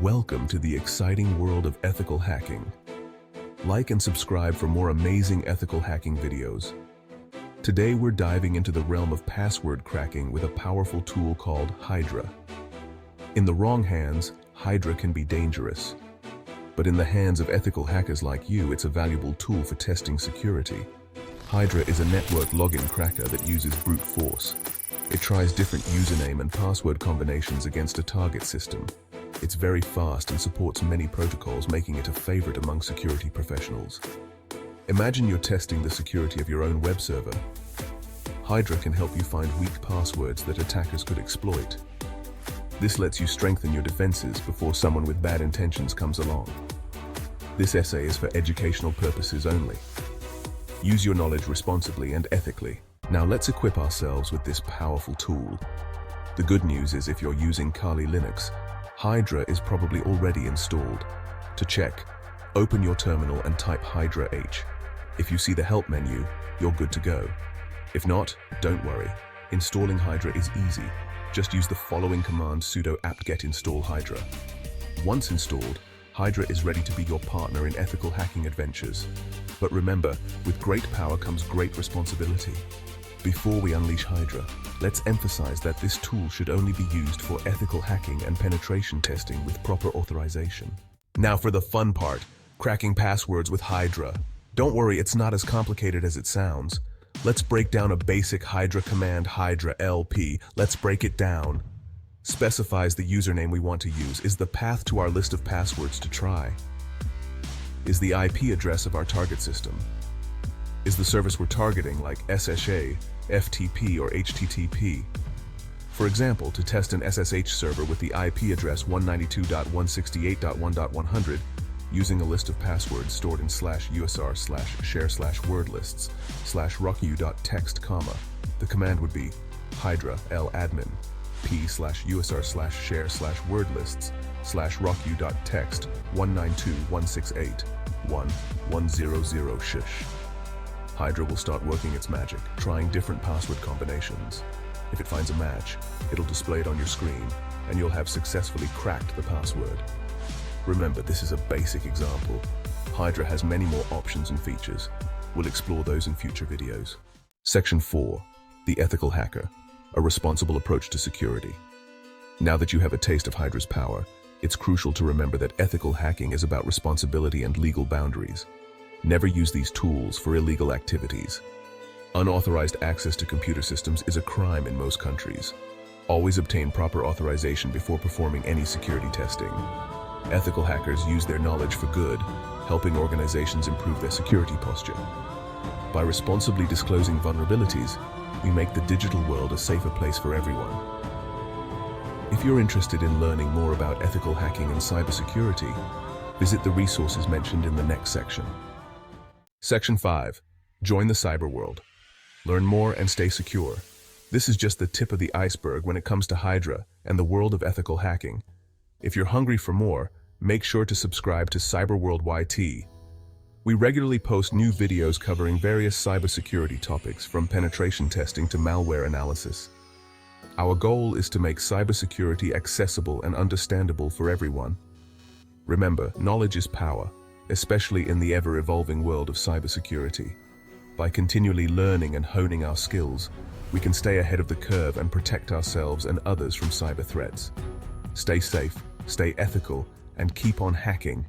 Welcome to the exciting world of ethical hacking. Like and subscribe for more amazing ethical hacking videos. Today we're diving into the realm of password cracking with a powerful tool called Hydra. In the wrong hands, Hydra can be dangerous. But in the hands of ethical hackers like you, it's a valuable tool for testing security. Hydra is a network login cracker that uses brute force. It tries different username and password combinations against a target system. It's very fast and supports many protocols, making it a favorite among security professionals. Imagine you're testing the security of your own web server. Hydra can help you find weak passwords that attackers could exploit. This lets you strengthen your defenses before someone with bad intentions comes along. This essay is for educational purposes only. Use your knowledge responsibly and ethically. Now let's equip ourselves with this powerful tool. The good news is if you're using Kali Linux, Hydra is probably already installed. To check, open your terminal and type Hydra H. If you see the help menu, you're good to go. If not, don't worry. Installing Hydra is easy. Just use the following command sudo apt-get install Hydra. Once installed, Hydra is ready to be your partner in ethical hacking adventures. But remember, with great power comes great responsibility. Before we unleash Hydra, let's emphasize that this tool should only be used for ethical hacking and penetration testing with proper authorization. Now for the fun part, cracking passwords with Hydra. Don't worry, it's not as complicated as it sounds. Let's break down a basic Hydra command, Hydra LP. Let's break it down. Specifies the username we want to use, is the path to our list of passwords to try, is the IP address of our target system, is the service we're targeting like SSH, FTP, or HTTP. For example, to test an SSH server with the IP address 192.168.1.100 using a list of passwords stored in /usr/share/wordlists/rocku.txt, the command would be hydra ladmin p/usr/share/wordlists/rocku.txt 192.168.1.100 shish. Hydra will start working its magic, trying different password combinations. If it finds a match, it'll display it on your screen, and you'll have successfully cracked the password. Remember, this is a basic example. Hydra has many more options and features. We'll explore those in future videos. Section 4. The Ethical Hacker. A responsible approach to security. Now that you have a taste of Hydra's power, it's crucial to remember that ethical hacking is about responsibility and legal boundaries. Never use these tools for illegal activities. Unauthorized access to computer systems is a crime in most countries. Always obtain proper authorization before performing any security testing. Ethical hackers use their knowledge for good, helping organizations improve their security posture. By responsibly disclosing vulnerabilities, we make the digital world a safer place for everyone. If you're interested in learning more about ethical hacking and cybersecurity, visit the resources mentioned in the next section. Section 5. Join the cyber world. Learn more and stay secure. This is just the tip of the iceberg when it comes to Hydra and the world of ethical hacking. If you're hungry for more, make sure to subscribe to CyberWorldyt. We regularly post new videos covering various cybersecurity topics, from penetration testing to malware analysis. Our goal is to make cybersecurity accessible and understandable for everyone. Remember, knowledge is power, especially in the ever-evolving world of cybersecurity. By continually learning and honing our skills, we can stay ahead of the curve and protect ourselves and others from cyber threats. Stay safe, stay ethical, and keep on hacking.